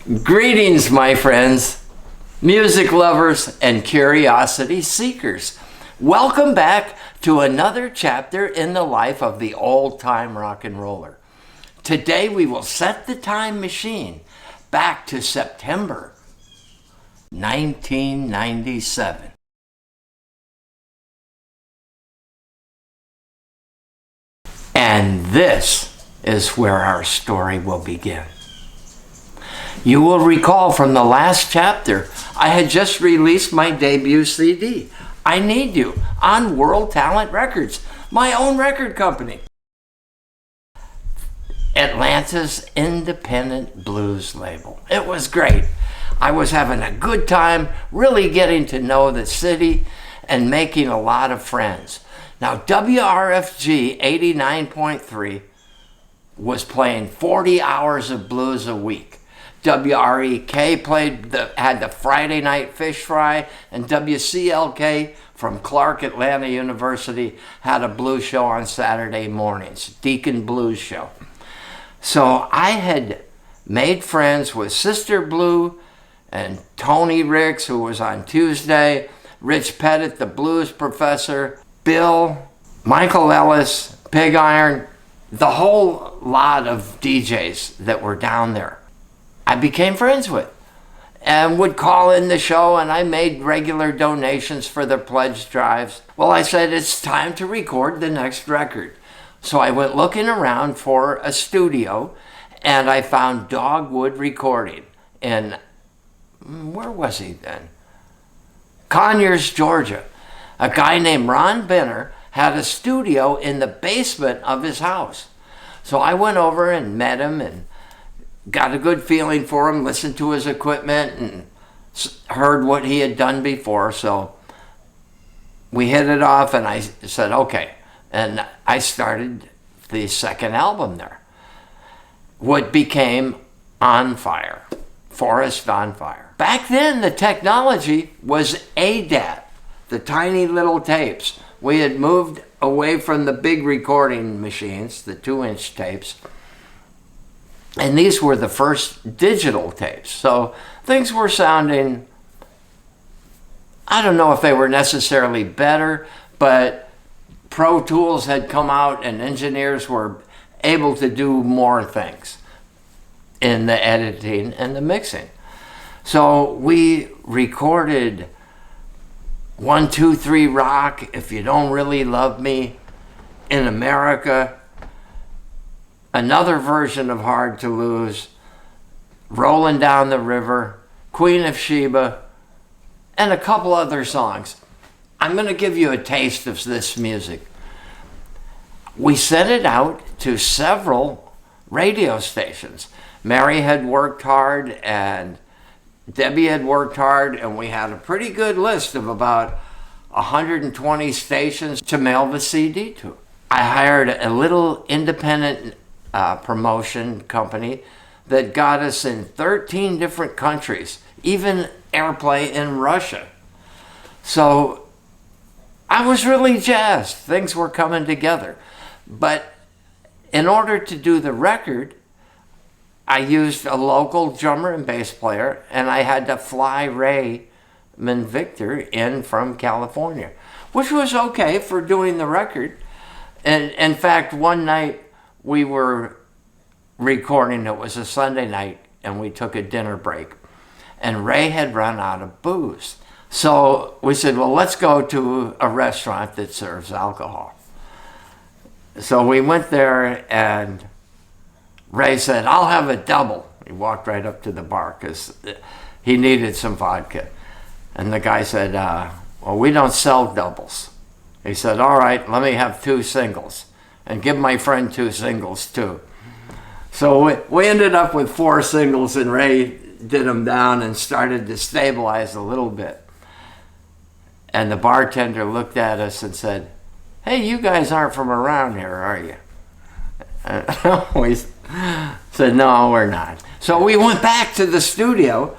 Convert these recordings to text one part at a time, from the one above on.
Greetings, my friends, music lovers and curiosity seekers. Welcome back to another chapter in the life of the old-time rock and roller. Today we will set the time machine back to September 1997. And this is where our story will begin. You will recall from the last chapter, I had just released my debut CD, I Need You, on World Talent Records, my own record company. Atlanta's independent blues label. It was great. I was having a good time, really getting to know the city and making a lot of friends. Now, WRFG 89.3 was playing 40 hours of blues a week. WREK had the Friday night fish fry, and WCLK from Clark Atlanta University had a blues show on Saturday mornings, Deacon Blues Show. So I had made friends with Sister Blue and Tony Ricks, who was on Tuesday, Rich Pettit, the blues professor, Bill, Michael Ellis, Pig Iron, the whole lot of DJs that were down there. I became friends with and would call in the show, and I made regular donations for their pledge drives. Well, I said, it's time to record the next record. So I went looking around for a studio, and I found Dogwood Recording in, where was he then? Conyers, Georgia. A guy named Ron Benner had a studio in the basement of his house. So I went over and met him and got a good feeling for him, listened to his equipment, and heard what he had done before. So we hit it off, and I said, okay. And I started the second album there, what became On Fire, Forest on Fire. Back then, the technology was ADAT, the tiny little tapes. We had moved away from the big recording machines, the 2-inch tapes, and these were the first digital tapes. So things were sounding, I don't know if they were necessarily better, but Pro Tools had come out and engineers were able to do more things in the editing and the mixing. So we recorded 1, 2, 3 Rock, If You Don't Really Love Me, In America, another version of Hard to Lose, Rolling Down the River, Queen of Sheba, and a couple other songs. I'm going to give you a taste of this music. We sent it out to several radio stations. Mary had worked hard, and Debbie had worked hard, and we had a pretty good list of about 120 stations to mail the CD to. I hired a little independent promotion company that got us in 13 different countries, even airplay in Russia. So I was really jazzed. Things were coming together. But in order to do the record, I used a local drummer and bass player, and I had to fly Raymond Victor in from California, which was okay for doing the record. And in fact, one night we were recording, it was a Sunday night, and we took a dinner break. And Ray had run out of booze. So we said, well, let's go to a restaurant that serves alcohol. So we went there, and Ray said, I'll have a double. He walked right up to the bar because he needed some vodka. And the guy said, well, we don't sell doubles. He said, all right, let me have 2 singles, and give my friend 2 singles too. So we ended up with 4 singles, and Ray did them down and started to stabilize a little bit. And the bartender looked at us and said, hey, you guys aren't from around here, are you? We said, no, we're not. So we went back to the studio,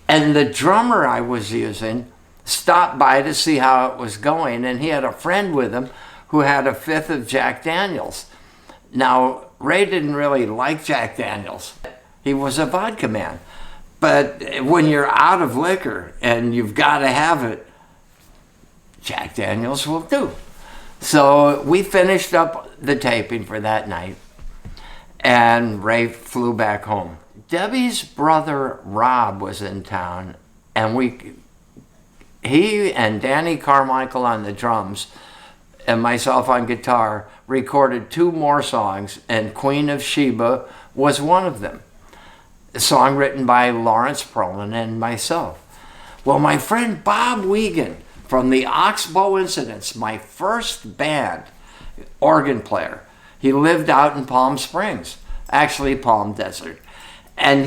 and the drummer I was using stopped by to see how it was going, and he had a friend with him who had a 5th of Jack Daniels. Now, Ray didn't really like Jack Daniels. He was a vodka man. But when you're out of liquor and you've got to have it, Jack Daniels will do. So we finished up the taping for that night, and Ray flew back home. Debbie's brother Rob was in town, and he and Danny Carmichael on the drums and myself on guitar recorded 2 more songs, and Queen of Sheba was one of them. A song written by Lawrence Perlin and myself. Well, my friend Bob Wiegand from the Oxbow Incidents, my first band, organ player, he lived out in Palm Springs, actually Palm Desert. And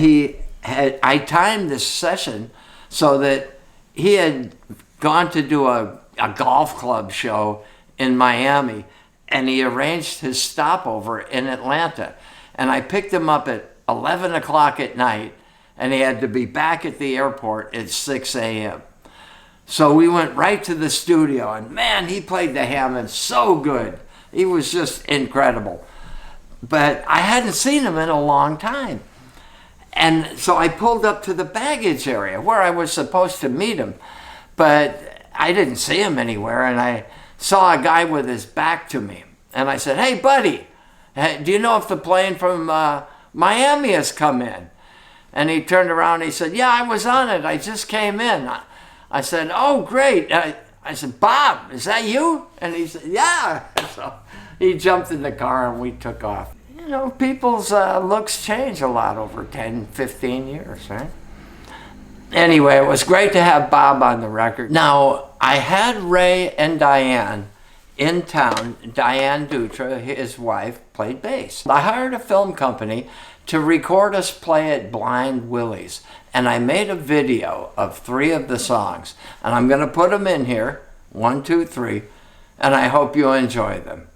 I timed this session so that he had gone to do a golf club show in Miami, and he arranged his stopover in Atlanta. And I picked him up at 11 o'clock at night, and he had to be back at the airport at 6 a.m. So we went right to the studio, and man, he played the Hammond so good. He was just incredible. But I hadn't seen him in a long time. And so I pulled up to the baggage area where I was supposed to meet him, but I didn't see him anywhere, and I saw a guy with his back to me. And I said, "Hey, buddy, do you know if the plane from Miami has come in?" And he turned around and he said, "Yeah, I was on it. I just came in." I said, "Oh, great." I said, "Bob, is that you?" And he said, "Yeah." So he jumped in the car and we took off. You know, people's looks change a lot over 10, 15 years, right? Anyway, it was great to have Bob on the record. Now, I had Ray and Diane in town. Diane Dutra, his wife, played bass. I hired a film company to record us play at Blind Willie's, and I made a video of 3 of the songs, and I'm going to put them in here, 1, 2, 3, and I hope you enjoy them.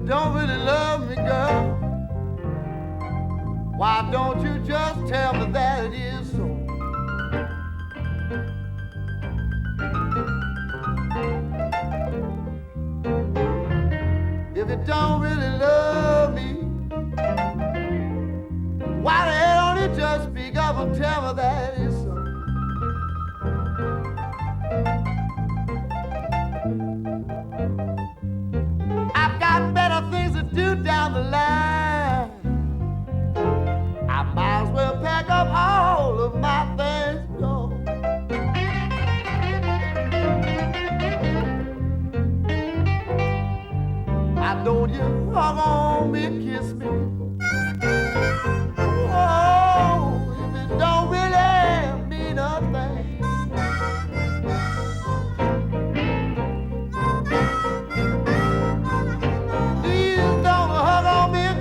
Don't really love me, girl, why don't you just tell me that it is so? If you don't really love me, why the hell don't you just speak up and tell me that it is so? I've got better things to do down the line. I might as well pack up all of my things and go. Why don't you hug on me and kiss me? Oh, if it don't really mean a thing. Please don't hug on me and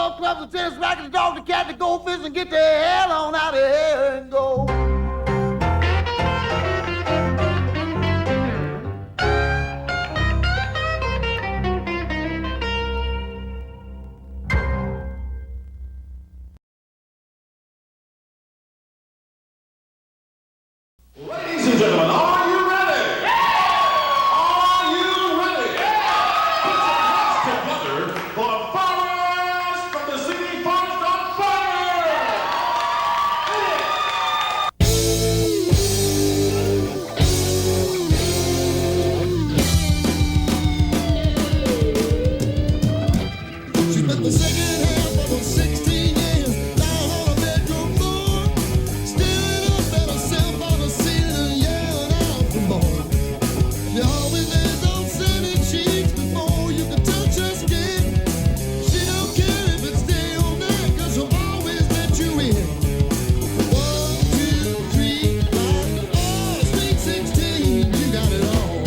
golf clubs, the tennis rackets, the dog, the cat, the goldfish, and get the hell on out of here and go. Ladies and gentlemen, are you ready? Are you ready? Put your hands together for the Farmers from the CD Forest on Fire! She spent the second half of her 16 years down on a bedroom floor, staring up at herself on the ceiling and yelling out for more. She always lays on sunny cheeks before you can touch her skin. She don't care if it's day or night, 'cause she'll always let you in. 1, 2, 3, 4, oh, sweet 16, you got it all.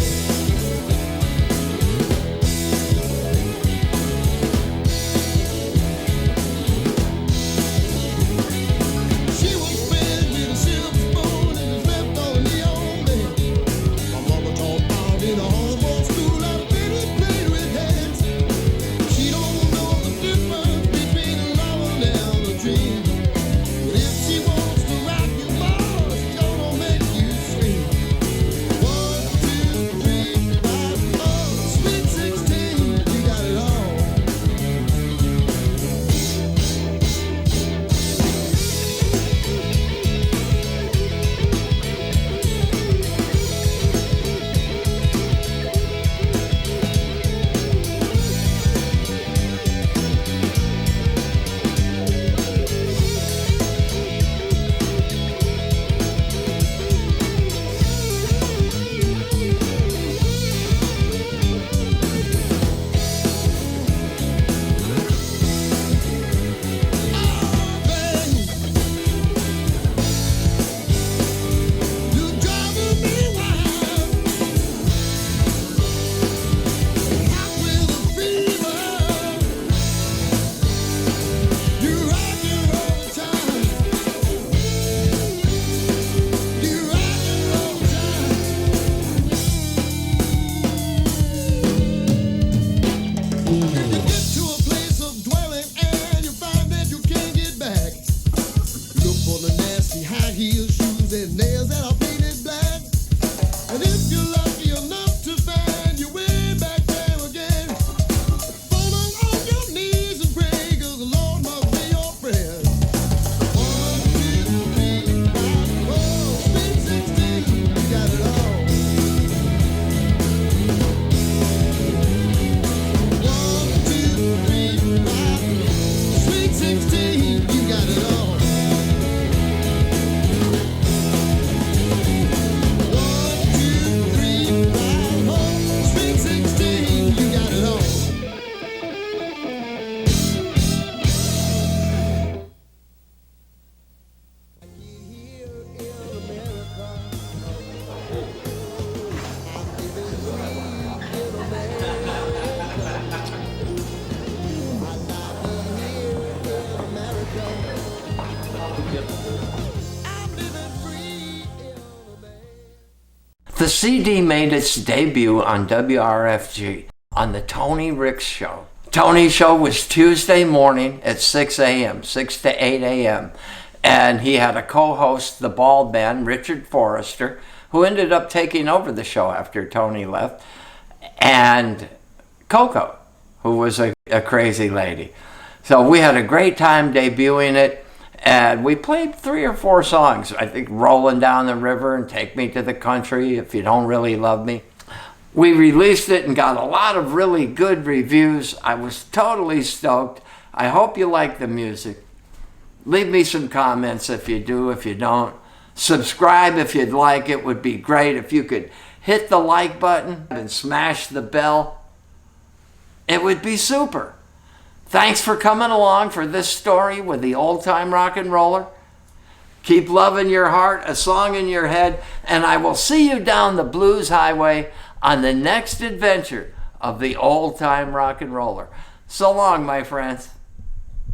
She was fed with a silver spoon and was left on the old bed. My mama taught out in a hardball school how to played with hands. She don't know the difference between a love and a dream. But if she wants to rock you, boy, she's gonna make you scream. 1, 2, 3, 4, oh, sweet 16, you got it all. You're driving me wild, hot with a fever. You rock it all the time. You rock it all the time. If you get to a place of dwelling and you find that you can't get back, look for the nasty high heel shoes and nails that are painted black. And if you're lucky enough to find your way back there again, fall on your knees and pray, 'cause the Lord must be your friend. 1, 2, 3, 4, oh, sweet 16, you got it all. 1, 2, 3, 4, sweet 16, you got it all. 1, 2, 3, 4, oh, sweet 16, you got it all. The CD made its debut on WRFG on the Tony Ricks Show. Tony's show was Tuesday morning at 6 a.m., 6 to 8 a.m. And he had a co-host, the bald man, Richard Forrester, who ended up taking over the show after Tony left, and Coco, who was a crazy lady. So we had a great time debuting it, and we played 3 or 4 songs. I think Rolling Down the River and Take Me to the Country, If You Don't Really Love Me. We released it and got a lot of really good reviews. I was totally stoked. I hope you like the music. Leave me some comments if you do, if you don't. Subscribe if you'd like. It would be great if you could hit the like button and smash the bell. It would be super. Thanks for coming along for this story with the Old Time Rock and Roller. Keep love in your heart, a song in your head, and I will see you down the blues highway on the next adventure of the Old Time Rock and Roller. So long, my friends.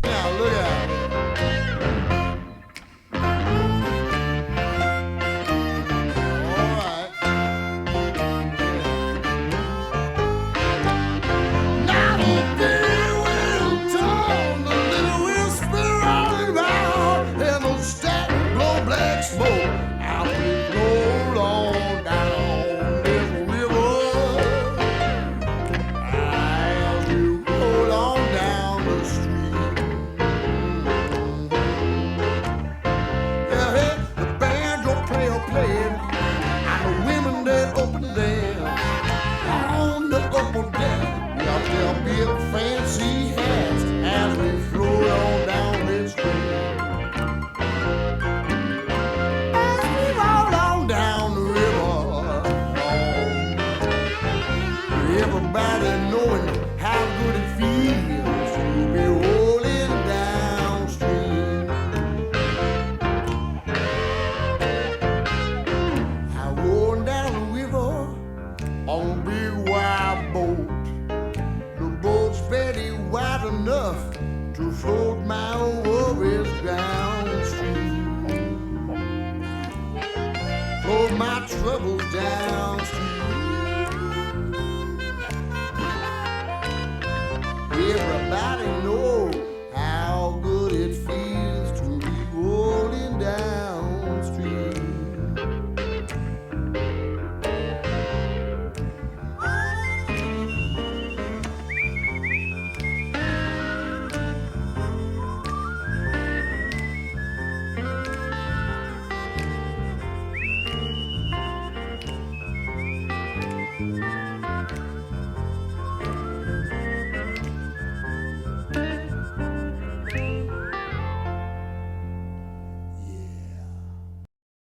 Now look at it. All right. Now the big wheel turn, the little wheel spin round and round, and those stack blow black smoke out we roll on down this river. As we roll on down the street. Yeah, hey, the banjo player playing, and the women that open them on the upper deck. We got their big fancy hats as we float on down this street. As we roll on down the river, everybody knowing how good it feels to be rolling downstream. I rolled down the river on a big wide boat. The boat's very wide enough to float my worries downstream. Float my troubles downstream. Everybody